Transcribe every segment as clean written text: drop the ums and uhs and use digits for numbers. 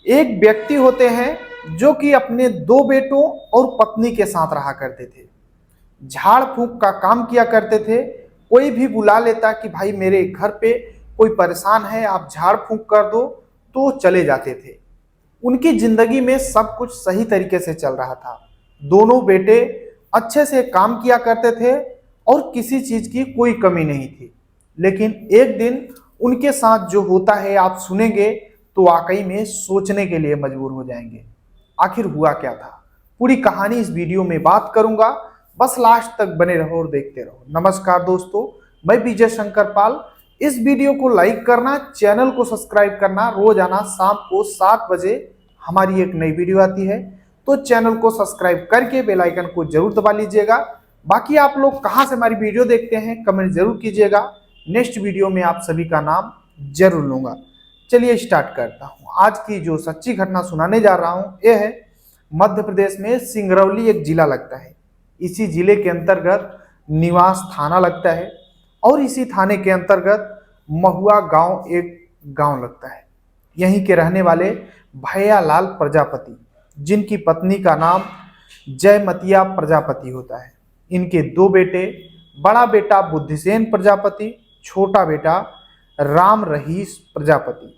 एक व्यक्ति होते हैं जो कि अपने दो बेटों और पत्नी के साथ रहा करते थे। झाड़ फूंक का काम किया करते थे। कोई भी बुला लेता कि भाई मेरे घर पे कोई परेशान है, आप झाड़ फूंक कर दो, तो चले जाते थे। उनकी जिंदगी में सब कुछ सही तरीके से चल रहा था। दोनों बेटे अच्छे से काम किया करते थे और किसी चीज की कोई कमी नहीं थी। लेकिन एक दिन उनके साथ जो होता है आप सुनेंगे तो वाकई में सोचने के लिए मजबूर हो जाएंगे। आखिर हुआ क्या था, पूरी कहानी इस वीडियो में बात करूंगा। बस लास्ट तक बने रहो और देखते रहो। नमस्कार दोस्तों, मैं विजय शंकर पाल। इस वीडियो को लाइक करना, चैनल को सब्सक्राइब करना। रोजाना शाम को 7 बजे हमारी एक नई वीडियो आती है, तो चैनल को सब्सक्राइब करके बेल आइकन को जरूर दबा लीजिएगा। बाकी आप लोग कहां से हमारी वीडियो देखते हैं कमेंट जरूर कीजिएगा। नेक्स्ट वीडियो में आप सभी का नाम जरूर लूंगा। चलिए स्टार्ट करता हूं। आज की जो सच्ची घटना सुनाने जा रहा हूं यह है मध्य प्रदेश में सिंगरौली एक जिला लगता है। इसी जिले के अंतर्गत निवास थाना लगता है और इसी थाने के अंतर्गत महुआ गांव एक गांव लगता है। यहीं के रहने वाले भैयालाल प्रजापति, जिनकी पत्नी का नाम जयमतिया प्रजापति होता है। इनके दो बेटे, बड़ा बेटा बुद्धिसेन प्रजापति, छोटा बेटा राम रहीस प्रजापति।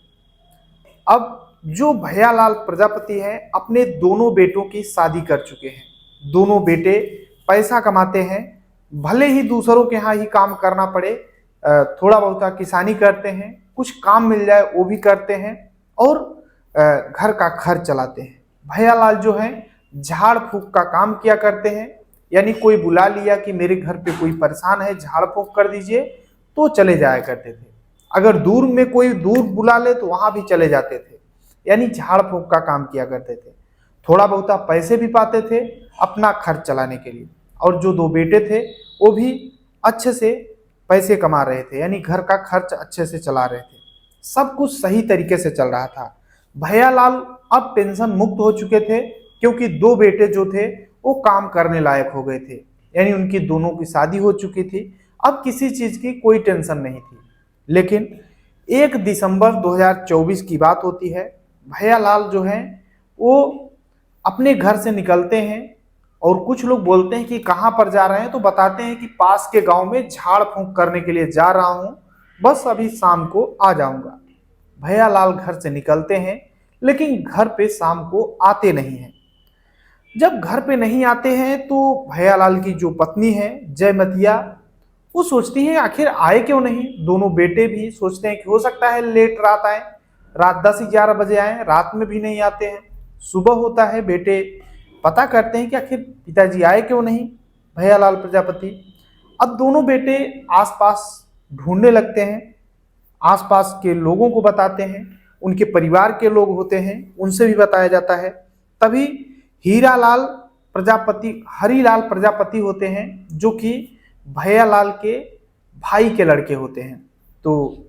अब जो भैयालाल प्रजापति हैं अपने दोनों बेटों की शादी कर चुके हैं। दोनों बेटे पैसा कमाते हैं, भले ही दूसरों के यहाँ ही काम करना पड़े, थोड़ा बहुत किसानी करते हैं, कुछ काम मिल जाए वो भी करते हैं और घर का खर्च चलाते हैं। भैयालाल जो हैं झाड़ फूंक का काम किया करते हैं, यानी कोई बुला लिया कि मेरे घर पे कोई परेशान है, झाड़ फूंक कर दीजिए, तो चले जाया करते थे। अगर दूर में कोई दूर बुला ले तो वहां भी चले जाते थे, यानी झाड़ फूंक का काम किया करते थे। थोड़ा बहुत पैसे भी पाते थे अपना खर्च चलाने के लिए। और जो दो बेटे थे वो भी अच्छे से पैसे कमा रहे थे, यानी घर का खर्च अच्छे से चला रहे थे। सब कुछ सही तरीके से चल रहा था। भैयालाल अब टेंशन मुक्त हो चुके थे, क्योंकि दो बेटे जो थे वो काम करने लायक हो गए थे, यानी उनकी दोनों की शादी हो चुकी थी। अब किसी चीज की कोई टेंशन नहीं थी। लेकिन 1 दिसंबर 2024 की बात होती है। भैयालाल जो हैं वो अपने घर से निकलते हैं और कुछ लोग बोलते हैं कि कहाँ पर जा रहे हैं, तो बताते हैं कि पास के गांव में झाड़ फूंक करने के लिए जा रहा हूं, बस अभी शाम को आ जाऊंगा। भैयालाल घर से निकलते हैं लेकिन घर पे शाम को आते नहीं हैं। जब घर पे नहीं आते हैं तो भैयालाल की जो पत्नी है जयमतिया, वो सोचती है आखिर आए क्यों नहीं। दोनों बेटे भी सोचते हैं कि हो सकता है लेट रात आए, रात 10-11 बजे आए, रात में भी नहीं आते हैं। सुबह होता है, बेटे पता करते हैं कि आखिर पिताजी आए क्यों नहीं, भैयालाल प्रजापति। अब दोनों बेटे आसपास ढूंढने लगते हैं, आसपास के लोगों को बताते हैं, उनके परिवार के लोग होते हैं उनसे भी बताया जाता है। तभी हीरालाल प्रजापति, हरिलाल प्रजापति होते हैं, जो कि भैयालाल के भाई के लड़के होते हैं। तो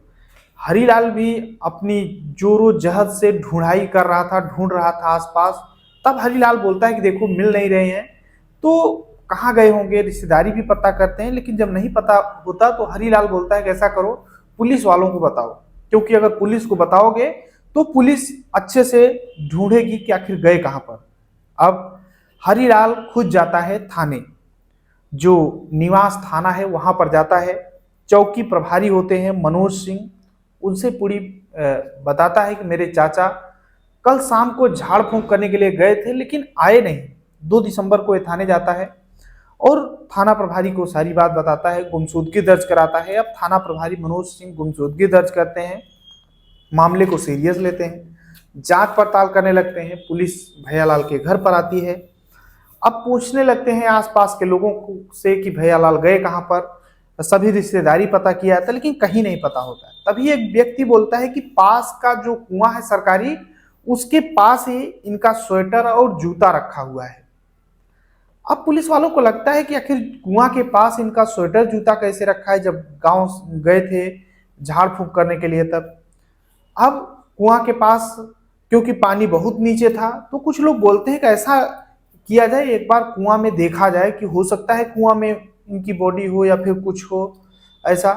हरिलाल भी अपनी जोरों जहद से ढूंढ रहा था आसपास। तब हरिलाल बोलता है कि देखो मिल नहीं रहे हैं, तो कहाँ गए होंगे। रिश्तेदारी भी पता करते हैं, लेकिन जब नहीं पता होता तो हरिलाल बोलता है कि ऐसा करो, पुलिस वालों को बताओ, क्योंकि अगर पुलिस को बताओगे तो पुलिस अच्छे से ढूंढेगी कि आखिर गए कहाँ पर। अब हरिलाल खुद जाता है थाने, जो निवास थाना है वहां पर जाता है। चौकी प्रभारी होते हैं मनोज सिंह, उनसे पूरी बताता है कि मेरे चाचा कल शाम को झाड़ फूंक करने के लिए गए थे लेकिन आए नहीं। 2 दिसंबर को ये थाने जाता है और थाना प्रभारी को सारी बात बताता है, गुमशुदगी दर्ज कराता है। अब थाना प्रभारी मनोज सिंह गुमशुदगी दर्ज करते हैं, मामले को सीरियस लेते हैं, जांच पड़ताल करने लगते हैं। पुलिस भैयालाल के घर पर आती है। अब पूछने लगते हैं आसपास के लोगों से कि भैयालाल गए कहाँ पर। सभी रिश्तेदारी पता किया था लेकिन कहीं नहीं पता होता है। तभी एक व्यक्ति बोलता है कि पास का जो कुआं है सरकारी, उसके पास ही इनका स्वेटर और जूता रखा हुआ है। अब पुलिस वालों को लगता है कि आखिर कुआं के पास इनका स्वेटर जूता कैसे रखा है, जब गांव गए थे झाड़ फूंक करने के लिए तब। अब कुआं के पास क्योंकि पानी बहुत नीचे था, तो कुछ लोग बोलते हैं कि ऐसा किया जाए, एक बार कुआं में देखा जाए कि हो सकता है कुआं में इनकी बॉडी हो या फिर कुछ हो। ऐसा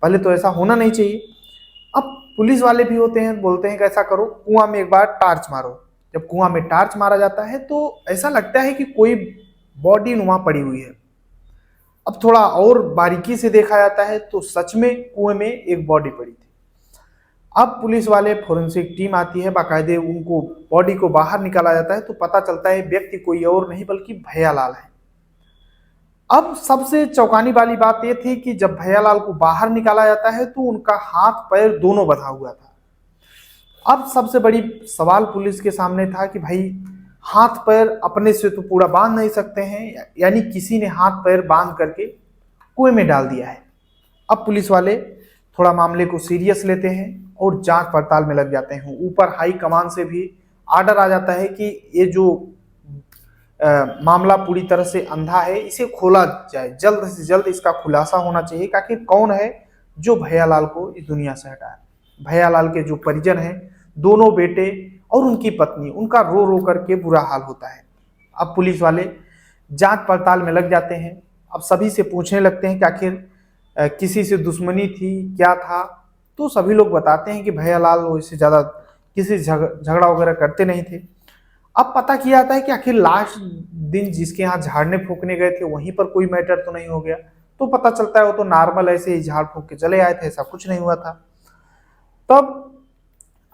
पहले तो ऐसा होना नहीं चाहिए। अब पुलिस वाले भी होते हैं, बोलते हैं कि ऐसा करो, कुआं में एक बार टार्च मारो। जब कुआं में टार्च मारा जाता है तो ऐसा लगता है कि कोई बॉडी वहां पड़ी हुई है। अब थोड़ा और बारीकी से देखा जाता है तो सच में कुएं में एक बॉडी पड़ी थी। अब पुलिस वाले, फोरेंसिक टीम आती है, बाकायदे उनको बॉडी को बाहर निकाला जाता है तो पता चलता है व्यक्ति कोई और नहीं बल्कि भैयालाल है। अब सबसे चौंकाने वाली बात यह थी कि जब भैयालाल को बाहर निकाला जाता है तो उनका हाथ पैर दोनों बंधा हुआ था। अब सबसे बड़ी सवाल पुलिस के सामने था कि भाई हाथ पैर अपने से तो पूरा बांध नहीं सकते हैं, यानी किसी ने हाथ पैर बांध करके कुएं में डाल दिया है। अब पुलिस वाले थोड़ा मामले को सीरियस लेते हैं और जांच पड़ताल में लग जाते हैं। ऊपर हाई कमान से भी आर्डर आ जाता है कि ये जो मामला पूरी तरह से अंधा है, इसे खोला जाए, जल्द से जल्द इसका खुलासा होना चाहिए कि आखिर कौन है जो भैयालाल को इस दुनिया से हटाया। भैयालाल के जो परिजन हैं, दोनों बेटे और उनकी पत्नी, उनका रो रो करके बुरा हाल होता है। अब पुलिस वाले जांच पड़ताल में लग जाते हैं। अब सभी से पूछने लगते हैं कि आखिर किसी से दुश्मनी थी, क्या था। तो सभी लोग बताते हैं कि भैयालाल इससे ज़्यादा किसी झगड़ा वगैरह करते नहीं थे। अब पता किया जाता है कि आखिर लास्ट दिन जिसके यहाँ झाड़ने फूकने गए थे वहीं पर कोई मैटर तो नहीं हो गया। तो पता चलता है वो तो नॉर्मल ऐसे ही झाड़ फूक के चले आए थे, ऐसा कुछ नहीं हुआ था। तब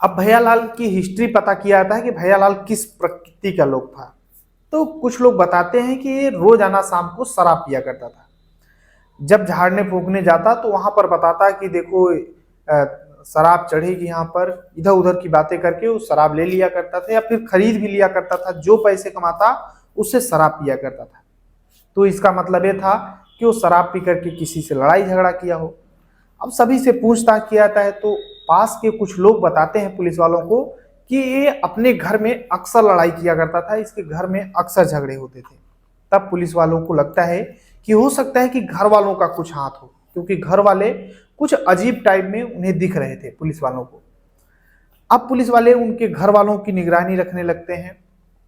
अब भैयालाल की हिस्ट्री पता किया जाता है कि भैयालाल किस प्रकृति का लोग था। तो कुछ लोग बताते हैं कि ये रोजाना शाम को शराब पिया करता था। जब झाड़ने फूकने जाता तो वहां पर बताता कि देखो शराब चढ़ेगी, यहाँ पर इधर उधर की बातें करके वो शराब ले लिया करता था या फिर खरीद भी लिया करता था। जो पैसे कमाता उससे शराब पिया करता था। तो इसका मतलब ये था कि वो शराब पी करके किसी से लड़ाई झगड़ा किया हो। अब सभी से पूछताछ किया जाता है तो पास के कुछ लोग बताते हैं पुलिस वालों को कि ये अपने घर में अक्सर लड़ाई किया करता था, इसके घर में अक्सर झगड़े होते थे। तब पुलिस वालों को लगता है कि हो सकता है कि घर वालों का कुछ हाथ हो, क्योंकि घर वाले कुछ अजीब टाइप में उन्हें दिख रहे थे पुलिस वालों को। अब पुलिस वाले उनके घर वालों की निगरानी रखने लगते हैं।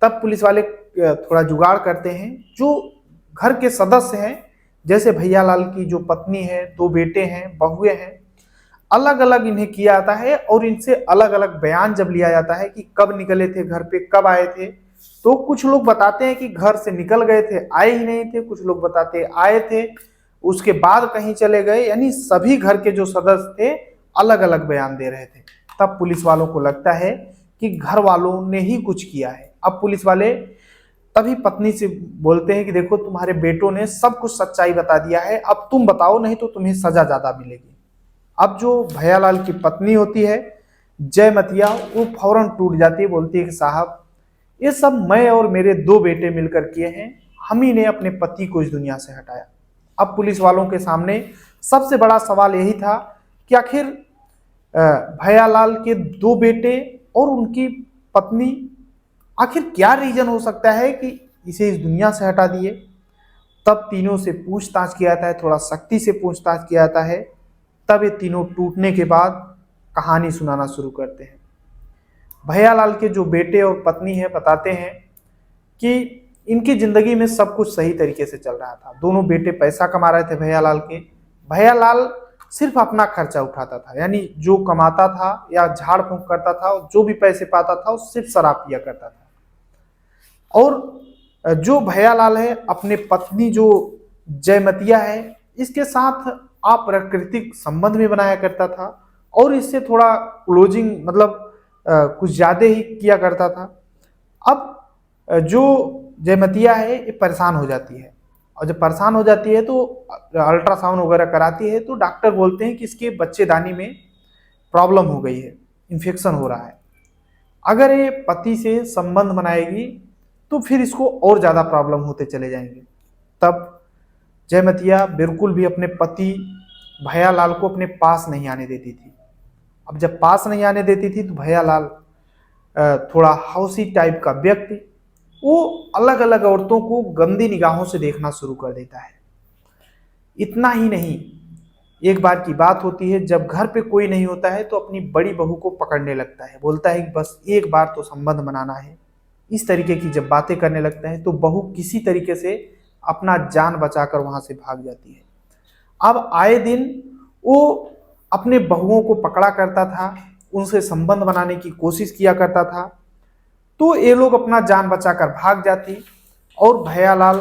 तब पुलिस वाले थोड़ा जुगाड़ करते हैं, जो घर के सदस्य हैं, जैसे भैयालाल की जो पत्नी है, दो बेटे हैं, बहुएं हैं, अलग अलग इन्हें किया जाता है और इनसे अलग अलग बयान जब लिया जाता है कि कब निकले थे घर पे, कब आए थे। तो कुछ लोग बताते हैं कि घर से निकल गए थे, आए ही नहीं थे। कुछ लोग बताते आए थे, उसके बाद कहीं चले गए। यानी सभी घर के जो सदस्य थे अलग अलग बयान दे रहे थे। तब पुलिस वालों को लगता है कि घर वालों ने ही कुछ किया है। अब पुलिस वाले तभी पत्नी से बोलते हैं कि देखो तुम्हारे बेटों ने सब कुछ सच्चाई बता दिया है, अब तुम बताओ, नहीं तो तुम्हें सजा ज्यादा मिलेगी। अब जो भैयालाल की पत्नी होती है जयमतिया, वो फौरन टूट जाती है, बोलती है कि साहब ये सब मैं और मेरे दो बेटे मिलकर किए हैं, हम ही ने अपने पति को इस दुनिया से हटाया। अब पुलिस वालों के सामने सबसे बड़ा सवाल यही था कि आखिर भैयालाल के दो बेटे और उनकी पत्नी, आखिर क्या रीजन हो सकता है कि इसे इस दुनिया से हटा दिए। तब तीनों से पूछताछ किया जाता है, थोड़ा सख्ती से पूछताछ किया जाता है। तब ये तीनों टूटने के बाद कहानी सुनाना शुरू करते हैं। भैयालाल के जो बेटे और पत्नी हैं बताते हैं कि इनकी जिंदगी में सब कुछ सही तरीके से चल रहा था। दोनों बेटे पैसा कमा रहे थे भैयालाल के। भैयालाल सिर्फ अपना खर्चा उठाता था, यानी जो कमाता था या झाड़ फूंक करता था, जो भी पैसे पाता था वो सिर्फ शराब पिया करता था। और जो भैयालाल है अपने पत्नी जो जयमतिया है, इसके साथ अप्राकृतिक संबंध में बनाया करता था और इससे थोड़ा क्लोजिंग, मतलब कुछ ज्यादा ही किया करता था। अब जो जयमतिया है ये परेशान हो जाती है, और जब परेशान हो जाती है तो अल्ट्रासाउंड वगैरह कराती है तो डॉक्टर बोलते हैं कि इसके बच्चेदानी में प्रॉब्लम हो गई है, इन्फेक्शन हो रहा है। अगर ये पति से संबंध बनाएगी तो फिर इसको और ज़्यादा प्रॉब्लम होते चले जाएंगे। तब जयमतिया बिल्कुल भी अपने पति भैयालाल को अपने पास नहीं आने देती थी। अब जब पास नहीं आने देती थी तो भैयालाल थोड़ा हौसी टाइप का व्यक्ति, वो अलग अलग औरतों को गंदी निगाहों से देखना शुरू कर देता है। इतना ही नहीं, एक बार की बात होती है जब घर पे कोई नहीं होता है तो अपनी बड़ी बहू को पकड़ने लगता है, बोलता है कि बस एक बार तो संबंध बनाना है। इस तरीके की जब बातें करने लगता है तो बहू किसी तरीके से अपना जान बचाकर वहां से भाग जाती है। अब आए दिन वो अपने बहुओं को पकड़ा करता था, उनसे संबंध बनाने की कोशिश किया करता था। तो ये लोग अपना जान बचाकर भाग जाती और भैयालाल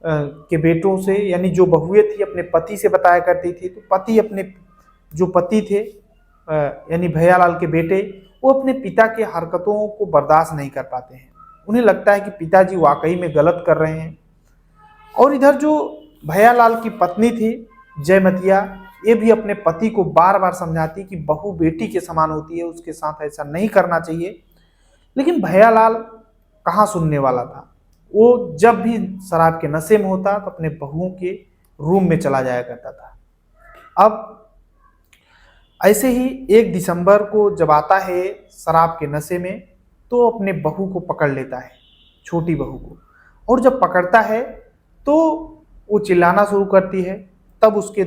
के बेटों से, यानी जो बहुएं थी, अपने पति से बताया करती थी। तो पति अपने जो पति थे यानी भैयालाल के बेटे, वो अपने पिता के हरकतों को बर्दाश्त नहीं कर पाते हैं। उन्हें लगता है कि पिताजी वाकई में गलत कर रहे हैं। और इधर जो भैयालाल की पत्नी थी जयमतिया, ये भी अपने पति को बार बार समझाती कि बहू बेटी के समान होती है, उसके साथ ऐसा नहीं करना चाहिए। लेकिन भैयालाल कहाँ सुनने वाला था। वो जब भी शराब के नशे में होता तो अपने बहुओं के रूम में चला जाया करता था। अब ऐसे ही 1 दिसंबर को जब आता है शराब के नशे में, तो अपने बहू को पकड़ लेता है, छोटी बहू को। और जब पकड़ता है तो वो चिल्लाना शुरू करती है। तब उसके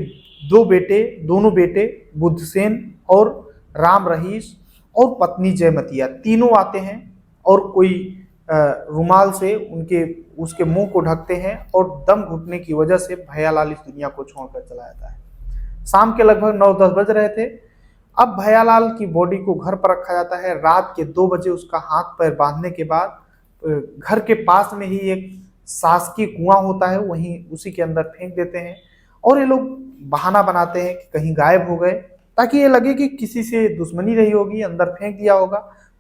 दोनों बेटे बुद्धसेन और राम रहीश और पत्नी जयमतिया तीनों आते हैं और कोई रुमाल से उसके मुंह को ढकते हैं और दम घुटने की वजह से भैयालाल इस दुनिया को छोड़कर चला जाता है। शाम के लगभग 9-10 बज रहे थे। अब भैयालाल की बॉडी को घर पर रखा जाता है। रात के 2 बजे उसका हाथ पैर बांधने के बाद घर के पास में ही एक शासकीय कुआं होता है, वहीं उसी के अंदर फेंक देते हैं। और ये लोग बहाना बनाते हैं कि कहीं गायब हो गए, ताकि ये लगे कि किसी से दुश्मनी रही होगी, अंदर फेंक दिया होगा,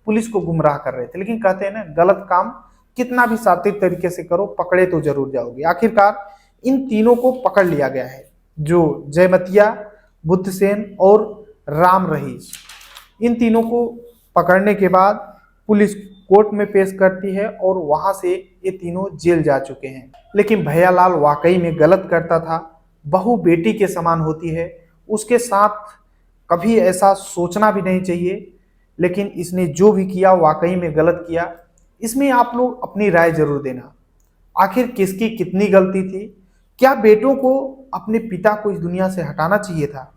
पुलिस को गुमराह कर रहे थे। लेकिन कहते हैं ना, गलत काम कितना भी सात्विक तरीके से करो, पकड़े तो जरूर जाओगे। आखिरकार इन तीनों को पकड़ लिया गया है, जो जयमतिया, बुद्धसेन और राम रहीश। इन तीनों को पकड़ने के बाद पुलिस कोर्ट में पेश करती है और वहां से ये तीनों जेल जा चुके हैं। लेकिन भैयालाल वाकई में गलत करता था। बहू बेटी के समान होती है, उसके साथ कभी ऐसा सोचना भी नहीं चाहिए। लेकिन इसने जो भी किया वाकई में गलत किया। इसमें आप लोग अपनी राय जरूर देना। आखिर किसकी कितनी गलती थी? क्या बेटों को अपने पिता को इस दुनिया से हटाना चाहिए था?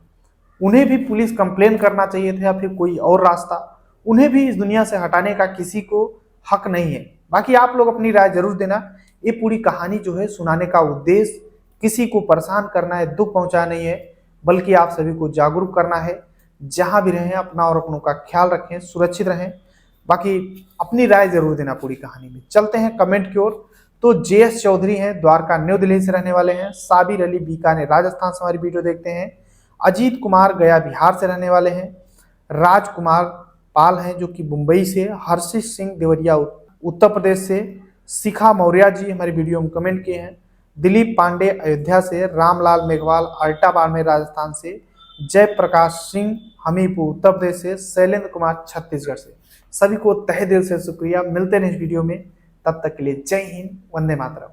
उन्हें भी पुलिस कंप्लेन करना चाहिए था, या फिर कोई और रास्ता? उन्हें भी इस दुनिया से हटाने का किसी को हक नहीं है। बाकी आप लोग अपनी राय जरूर देना। ये पूरी कहानी जो है, सुनाने का उद्देश्य किसी को परेशान करना है, दुख पहुंचाना नहीं है, बल्कि आप सभी को जागरूक करना है। जहां भी रहें अपना और अपनों का ख्याल रखें, सुरक्षित रहें। बाकी अपनी राय जरूर देना पूरी कहानी में। चलते हैं कमेंट की ओर। तो JS चौधरी हैं, द्वारका न्यू दिल्ली से रहने वाले हैं। साबिर अली बीकानेर राजस्थान से हमारी वीडियो देखते हैं। अजीत कुमार गया बिहार से रहने वाले हैं। राजकुमार पाल हैं जो कि मुंबई से। हर्षित सिंह देवरिया उत्तर प्रदेश से। शिखा मौर्य जी हमारी वीडियो में कमेंट किए हैं। दिलीप पांडे अयोध्या से। रामलाल मेघवाल अल्टा बाड़मेर राजस्थान से। जयप्रकाश सिंह हमीरपुर उत्तर प्रदेश से। शैलेंद्र कुमार छत्तीसगढ़ से। सभी को तहे दिल से शुक्रिया। मिलते हैं इस वीडियो में, तब तक के लिए जय हिंद, वंदे मातरम।